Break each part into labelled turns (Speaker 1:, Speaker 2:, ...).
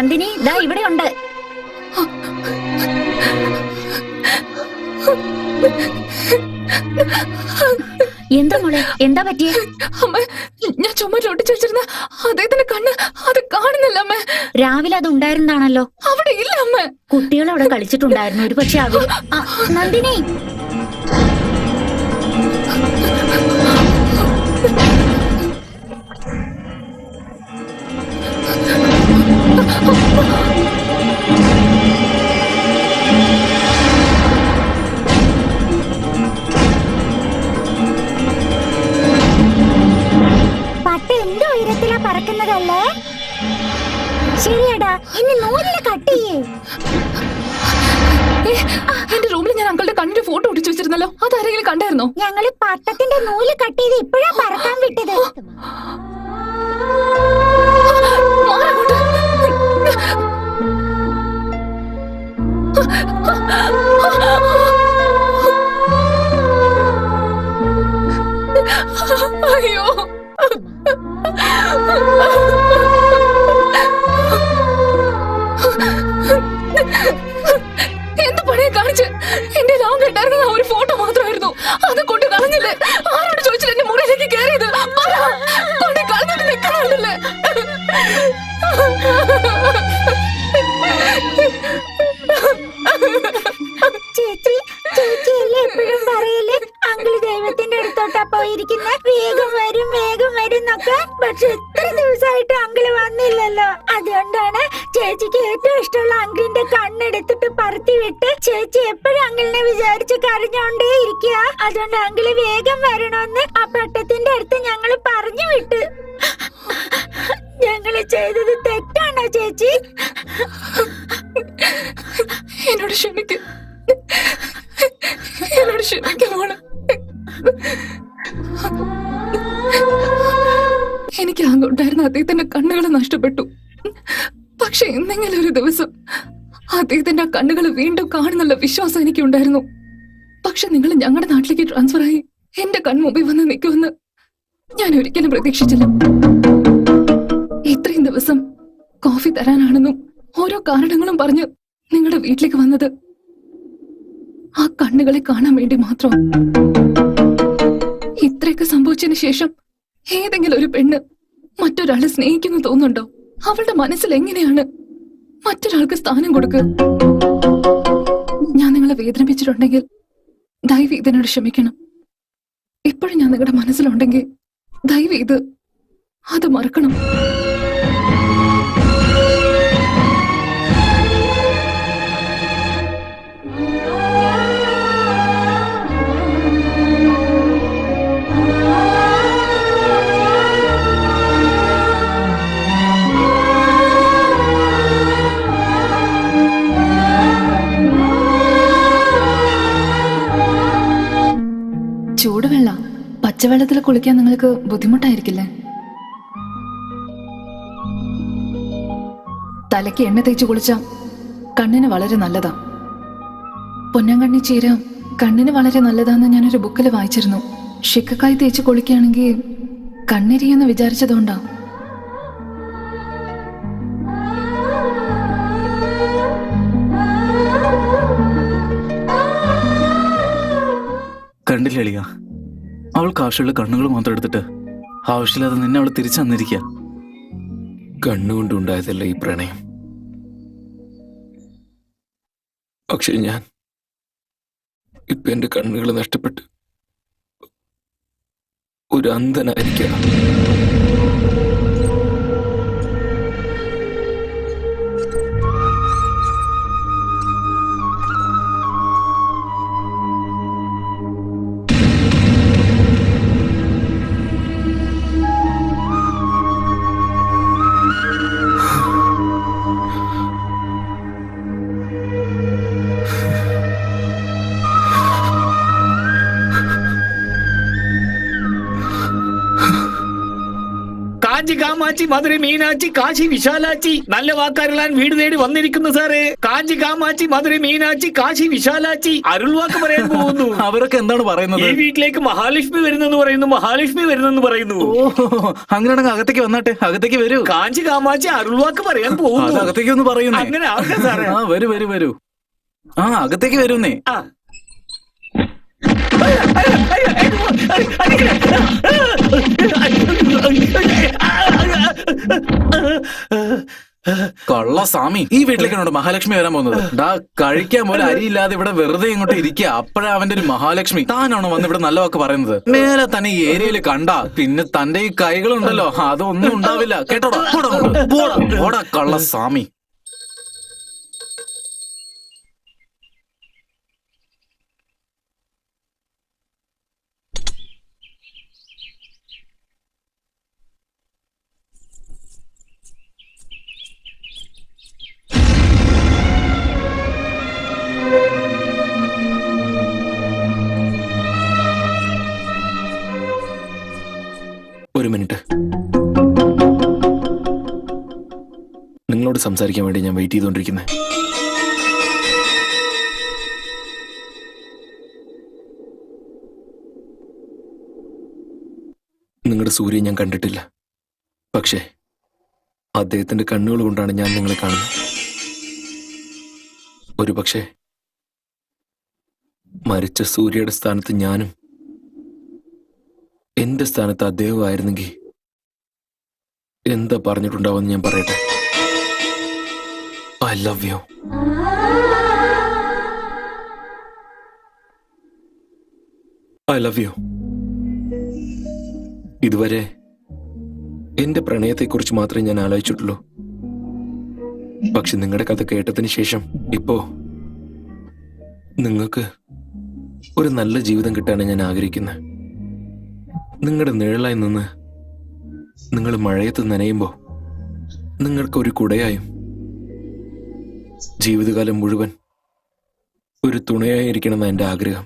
Speaker 1: നന്ദിനി ദാ ഇവിടെ ഉണ്ട്. എന്താ മോളെ, എന്താ പറ്റിയേ?
Speaker 2: അമ്മ, ഞാൻ ചുമ ഒട്ടിച്ചു വെച്ചിരുന്ന അദ്ദേഹത്തിന്റെ കണ്ണ് അത് കാണുന്നില്ല അമ്മ.
Speaker 1: രാവിലെ അത് ഉണ്ടായിരുന്നാണല്ലോ.
Speaker 2: അവിടെ ഇല്ല അമ്മ.
Speaker 1: കുട്ടികൾ അവിടെ കളിച്ചിട്ടുണ്ടായിരുന്നു. ഒരു പക്ഷെ അവര്. നന്ദിനി, പട്ട് എന്തോ ഉയരത്തിലാ പറക്കുന്നതല്ലേ? ശരിയടാ, ഇനി നൂലില് കട്ട് ചെയ്യേ.
Speaker 2: എന്റെ റൂമിൽ ഞാൻ അങ്കളുടെ കണ്ണിന്റെ ഫോട്ടോ ഒട്ടിച്ചു വെച്ചിരുന്നല്ലോ, അതാരെങ്കിലും കണ്ടായിരുന്നോ?
Speaker 1: ഞങ്ങള് പട്ടത്തിന്റെ നൂല് കട്ട് ചെയ്ത് ഇപ്പോഴാ പറക്കാൻ വിട്ടത്.
Speaker 2: അയ്യോ, എന്ത് പണിയെ കാണിച്ച്? എന്റെ ലോകം കെട്ടായിരുന്ന ഒരു ഫോട്ടോ മാത്രമായിരുന്നു, അത് കൊണ്ട് കളഞ്ഞില്ലേ? ആരോട് ചോദിച്ചില്ല എന്റെ മുറിയിലേക്ക് കയറിയത്? കൊണ്ട് കളഞ്ഞിട്ട് നിൽക്കണല്ലേ?
Speaker 1: ചേച്ചി, ചേച്ചിയല്ലേ എപ്പോഴും പറയല്ലേ അങ്കിള് ദൈവത്തിന്റെ അടുത്തോട്ടാ പോയിരിക്കുന്ന, വേഗം വരും വേഗം വരും എന്നൊക്കെ. പക്ഷെ എത്ര ദിവസമായിട്ട് അങ്കിള് വന്നില്ലല്ലോ. അതുകൊണ്ടാണ് ചേച്ചിക്ക് ഏറ്റവും ഇഷ്ടമുള്ള അങ്കിളിന്റെ കണ്ണെടുത്തിട്ട് പറത്തി വിട്ട് ചേച്ചി എപ്പോഴും അങ്കിളിനെ വിചാരിച്ച് കരഞ്ഞോണ്ടേ ഇരിക്കുക. അതുകൊണ്ട് അങ്കിള് വേഗം വരണമെന്ന് ആ പട്ടത്തിന്റെ അടുത്ത് ഞങ്ങള് പറഞ്ഞു വിട്ട്. ഞങ്ങള് ചെയ്തത് തെറ്റാണോ ചേച്ചി?
Speaker 2: എന്നോട് ക്ഷമിക്ക, എന്നോട് ക്ഷമിക്കണോള്. എനിക്ക് ആകെണ്ടായിരുന്ന അദ്ദേഹത്തിന്റെ കണ്ണുകൾ നഷ്ടപ്പെട്ടു. പക്ഷെ എന്തെങ്കിലും ഒരു ദിവസം അദ്ദേഹത്തിന്റെ ആ കണ്ണുകൾ വീണ്ടും കാണുന്നുള്ള വിശ്വാസം എനിക്കുണ്ടായിരുന്നു. പക്ഷെ നിങ്ങൾ ഞങ്ങളുടെ നാട്ടിലേക്ക് ട്രാൻസ്ഫർ ആയി എന്റെ കൺമുമ്പിൽ വന്ന് നിൽക്കുമെന്ന് ഞാൻ ഒരിക്കലും പ്രതീക്ഷിച്ചില്ല. ഇത്രയും ദിവസം കോഫി തരാനാണെന്നും ഓരോ കാരണങ്ങളും പറഞ്ഞ് നിങ്ങളുടെ വീട്ടിലേക്ക് വന്നത് ആ കണ്ണുകളെ കാണാൻ വേണ്ടി മാത്രം. ഇത്രയൊക്കെ സംഭവിച്ചതിന് ശേഷം ഏതെങ്കിലും ഒരു പെണ്ണ് മറ്റൊരാളെ സ്നേഹിക്കുന്നു തോന്നുന്നുണ്ടോ? അവളുടെ മനസ്സിൽ എങ്ങനെയാണ് മറ്റൊരാൾക്ക് സ്ഥാനം കൊടുക്കുക? ഞാൻ നിങ്ങളെ വേദനിപ്പിച്ചിട്ടുണ്ടെങ്കിൽ ദയവ് ഇതിനോട് ക്ഷമിക്കണം. ഇപ്പോഴും ഞാൻ നിങ്ങളുടെ മനസ്സിലുണ്ടെങ്കിൽ ദയവ് ഇത് അത് മറക്കണം. ചൂടുവെള്ളം, പച്ചവെള്ളത്തിൽ കുളിക്കാൻ നിങ്ങൾക്ക് ബുദ്ധിമുട്ടായിരിക്കില്ലേ? തലയ്ക്ക് എണ്ണ തേച്ച് കുളിച്ചാൽ കണ്ണിന് വളരെ നല്ലതാ. പൊന്നാങ്കണ്ണി ചീര കണ്ണിന് വളരെ നല്ലതാന്ന് ഞാനൊരു ബുക്കിൽ വായിച്ചിരുന്നു. ഷിക്കക്കായി തേച്ച് കുളിക്കുകയാണെങ്കിൽ കണ്ണിരിയെന്ന് വിചാരിച്ചതുകൊണ്ടാ.
Speaker 3: കണ്ടില്ലേളിയ, അവൾക്ക് ആവശ്യമുള്ള കണ്ണുകൾ മാത്രം എടുത്തിട്ട് ആവശ്യമില്ലാതെ നിന്നെ അവൾ തിരിച്ചു തന്നിരിക്കുക.
Speaker 4: കണ്ണുകൊണ്ടുണ്ടായതല്ല ഈ പ്രണയം. പക്ഷെ ഞാൻ ഇപ്പൊ എന്റെ കണ്ണുകൾ നഷ്ടപ്പെട്ട് ഒരു അന്ധനായിരിക്കണം.
Speaker 5: കാഞ്ചി കാമാച്ചി മധുര മീനാച്ചി കാശി വിശാലാച്ചി നല്ല വാക്കാരുള്ളാൻ വീട് തേടി വന്നിരിക്കുന്നു സാറേ. കാഞ്ചി കാമാച്ചി മധുര മീനാച്ചി കാശി വിശാലാച്ചി അരുൾ വാക്ക് പറയാൻ പോകുന്നു.
Speaker 3: അവരൊക്കെ എന്താണ് പറയുന്നത്?
Speaker 5: ഈ വീട്ടിലേക്ക് മഹാലക്ഷ്മി വരുന്നെന്ന് പറയുന്നു, മഹാലക്ഷ്മി വരുന്നെന്ന് പറയുന്നു.
Speaker 3: ഓ, അങ്ങനെയാണെങ്കിൽ അകത്തേക്ക് വന്നാട്ടെ, അകത്തേക്ക് വരൂ.
Speaker 5: കാഞ്ചി കാമാച്ചി അരുൾ വാക്ക് പറയാൻ
Speaker 3: അത്
Speaker 5: പോകുന്നു.
Speaker 3: അകത്തേക്ക് ഒന്ന് പറയുന്നേ.
Speaker 5: അങ്ങനെ ആവട്ടെ സാറേ.
Speaker 3: ആ, വരൂ വരൂ വരൂ. ആ, അകത്തേക്ക് വരുന്നേ.
Speaker 5: ആ.
Speaker 3: കൊള്ള സ്വാമി, ഈ വീട്ടിലേക്കാണോ മഹാലക്ഷ്മി വരാൻ പോകുന്നത്? ഡാ, കഴിക്കാൻ പോലെ അരിയില്ലാതെ ഇവിടെ വെറുതെ ഇങ്ങോട്ട് ഇരിക്കുക. അപ്പഴാ അവന്റെ ഒരു മഹാലക്ഷ്മി. താനാണോ വന്ന് ഇവിടെ നല്ല വാക്ക് പറയുന്നത്? മേലെ തന്നെ ഈ ഏരിയയിൽ കണ്ടാ പിന്നെ തന്റെ ഈ കൈകളുണ്ടല്ലോ, അതൊന്നും ഉണ്ടാവില്ല കേട്ടോടാ. പോടാ കള്ള സ്വാമി.
Speaker 4: ഒരു മിനിറ്റ്. നിങ്ങളോട് സംസാരിക്കാൻ വേണ്ടി ഞാൻ വെയിറ്റ് ചെയ്തുകൊണ്ടിരിക്കുന്നത്. നിങ്ങളുടെ സൂര്യൻ ഞാൻ കണ്ടിട്ടില്ല, പക്ഷേ അദ്ദേഹത്തിന്റെ കണ്ണുകൾ കൊണ്ടാണ് ഞാൻ നിങ്ങളെ കാണുന്നത്. ഒരു പക്ഷേ മരിച്ച സൂര്യയുടെ സ്ഥാനത്ത് ഞാനും എന്റെ സ്ഥാനത്ത് അദ്ദേഹമായിരുന്നെങ്കിൽ എന്താ പറഞ്ഞിട്ടുണ്ടാവുമെന്ന് ഞാൻ പറയട്ടെ. I love you. I love you. ഇതുവരെ എന്റെ പ്രണയത്തെക്കുറിച്ച് മാത്രമേ ഞാൻ ആലോചിച്ചിട്ടുള്ളൂ. പക്ഷെ നിങ്ങളുടെ കഥ കേട്ടതിന് ശേഷം ഇപ്പോ നിങ്ങൾക്ക് ഒരു നല്ല ജീവിതം കിട്ടാനാണ് ഞാൻ ആഗ്രഹിക്കുന്നത്. നിങ്ങളുടെ നിഴലായി നിന്ന് നിങ്ങൾ മഴയത്ത് നനയുമ്പോ നിങ്ങൾക്കൊരു കുടയായും ജീവിതകാലം മുഴുവൻ ഒരു തുണയായിരിക്കണമെന്ന് എന്റെ ആഗ്രഹം.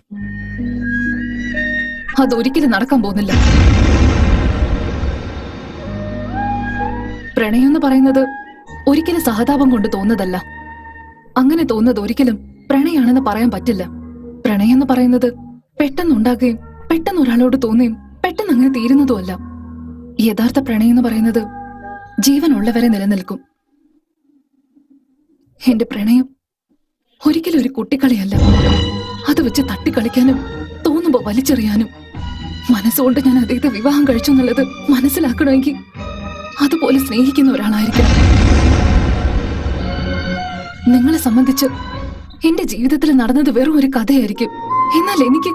Speaker 2: അതൊരിക്കലും നടക്കാൻ പോകുന്നില്ല. പ്രണയം എന്ന് പറയുന്നത് ഒരിക്കലും സഹതാപം കൊണ്ട് തോന്നുന്നതല്ല. അങ്ങനെ തോന്നുന്നത് ഒരിക്കലും പ്രണയാണെന്ന് പറയാൻ പറ്റില്ല. പ്രണയം എന്ന് പറയുന്നത് പെട്ടെന്നുണ്ടാകുകയും പെട്ടെന്ന് ഒരാളോട് തോന്നുകയും പെട്ടെന്ന് അങ്ങനെ തീരുന്നതുമല്ല. യഥാർത്ഥ പ്രണയം എന്ന് പറയുന്നത് ജീവനുള്ളവരെ നിലനിൽക്കും. എന്റെ പ്രണയം ഒരിക്കലും ഒരു കുട്ടിക്കളിയല്ല. അത് വെച്ച് തട്ടിക്കളിക്കാനും തോന്നുമ്പോ വലിച്ചെറിയാനും. മനസ്സുകൊണ്ട് ഞാൻ അദ്ദേഹത്തെ വിവാഹം കഴിച്ചു എന്നുള്ളത് മനസ്സിലാക്കണമെങ്കിൽ അതുപോലെ സ്നേഹിക്കുന്ന ഒരാളായിരിക്കണം. നിങ്ങളെ സംബന്ധിച്ച് എന്റെ ജീവിതത്തിൽ നടന്നത് വെറും ഒരു കഥയായിരിക്കും. എന്നാൽ എനിക്ക്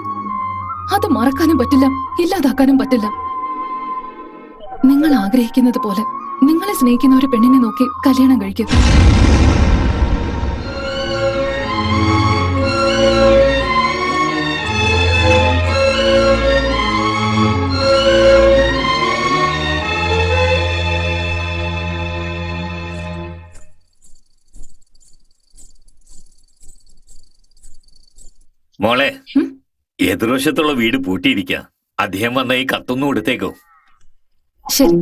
Speaker 2: അത് മറക്കാനും പറ്റില്ല, ഇല്ലാതാക്കാനും പറ്റില്ല. നിങ്ങൾ ആഗ്രഹിക്കുന്നത് പോലെ നിങ്ങളെ സ്നേഹിക്കുന്ന ഒരു പെണ്ണിനെ നോക്കി കല്യാണം കഴിക്കും.
Speaker 5: മോളെ, എതിർവശത്തുള്ള വീട് പൂട്ടിയിരിക്ക. അദ്ദേഹം വന്ന ഈ കത്തൊന്നും കൊടുത്തേക്കോ.
Speaker 2: ശരി.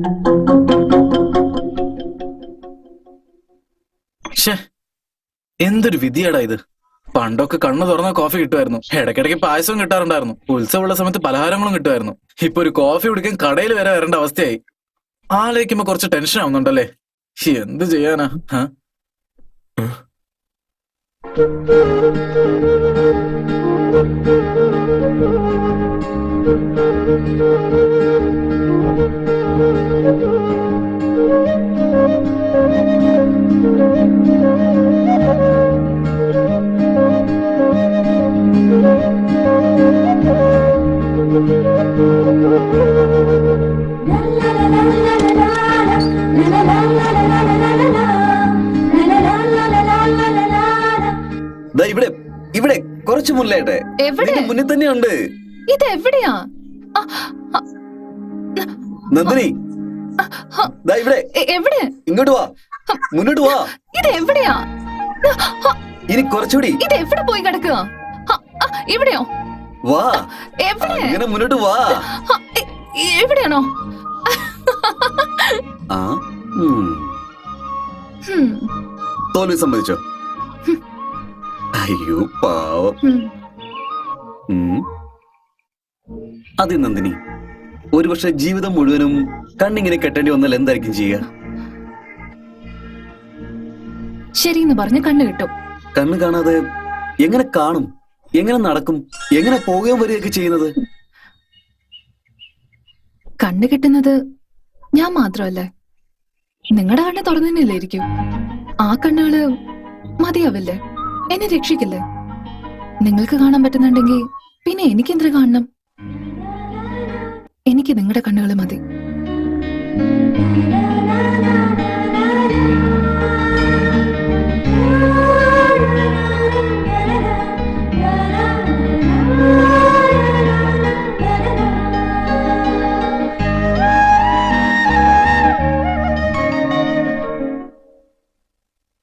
Speaker 3: എന്തൊരു വിധിയാടാ ഇത്. പണ്ടൊക്കെ കണ്ണു തുറന്ന കോഫി കിട്ടുമായിരുന്നു, ഇടയ്ക്കിടയ്ക്ക് പായസവും കിട്ടാറുണ്ടായിരുന്നു, ഉത്സവമുള്ള സമയത്ത് പലഹാരങ്ങളും കിട്ടുമായിരുന്നു. ഇപ്പൊ ഒരു കോഫി കുടിക്കാൻ കടയിൽ വരെ വരേണ്ട അവസ്ഥയായി. ആലോചിക്കുമ്പോ കുറച്ച് ടെൻഷൻ ആവുന്നുണ്ടല്ലേ. എന്ത് ചെയ്യാനാ?
Speaker 6: ഇവിടെ ഇവിടെ കുറച്ച് മുല്ലായിട്ടെ.
Speaker 2: എവിടെ?
Speaker 6: മുന്നിൽ തന്നെയുണ്ട്.
Speaker 2: ഇത് എവിടെയാ?
Speaker 6: നന്ദിനി, ഇവിടെ.
Speaker 2: എവിടെ?
Speaker 6: ഇങ്ങോട്ട് വാ, മുന്നോട്ട് വാ.
Speaker 2: ഇത് എവിടെയാ?
Speaker 6: ഇനി കുറച്ചുകൂടി.
Speaker 2: ഇത് എവിടെ പോയി കിടക്കുക? ഇവിടെയോ?
Speaker 6: വാ,
Speaker 2: എവിടെ?
Speaker 6: ഇങ്ങനെ മുന്നോട്ട് വാ.
Speaker 2: എവിടെയാണോ?
Speaker 6: ആ ഉം.
Speaker 2: ഹും,
Speaker 6: തോൽവി സമ്മതിച്ചോ? അയ്യോ പാവം.
Speaker 2: ഹും.
Speaker 6: ഉം. അതെ നന്ദിനി, ഒരുപക്ഷെ ജീവിതം മുഴുവനും കണ്ണിങ്ങനെ കെട്ടേണ്ടി വന്നാൽ എന്തായിരിക്കും ചെയ്യുക?
Speaker 2: ശരിയെന്ന് പറഞ്ഞ് കണ്ണു കിട്ടും.
Speaker 6: കണ്ണ് കാണാതെ എങ്ങനെ കാണും, എങ്ങനെ നടക്കും, എങ്ങനെ പോവുകയും വരികയൊക്കെ ചെയ്യുന്നത്?
Speaker 2: കണ്ണു കിട്ടുന്നത് ഞാൻ മാത്രമല്ലേ? നിങ്ങളുടെ കണ്ണ് തുറന്നു തന്നെയല്ലേയിരിക്കും. ആ കണ്ണുകള് മതിയാവില്ലേ? എന്നെ രക്ഷിക്കില്ലേ? നിങ്ങൾക്ക് കാണാൻ പറ്റുന്നുണ്ടെങ്കിൽ പിന്നെ എനിക്കെന്തിനു കാണണം? എനിക്ക് നിങ്ങളുടെ കണ്ണുകൾ മതി.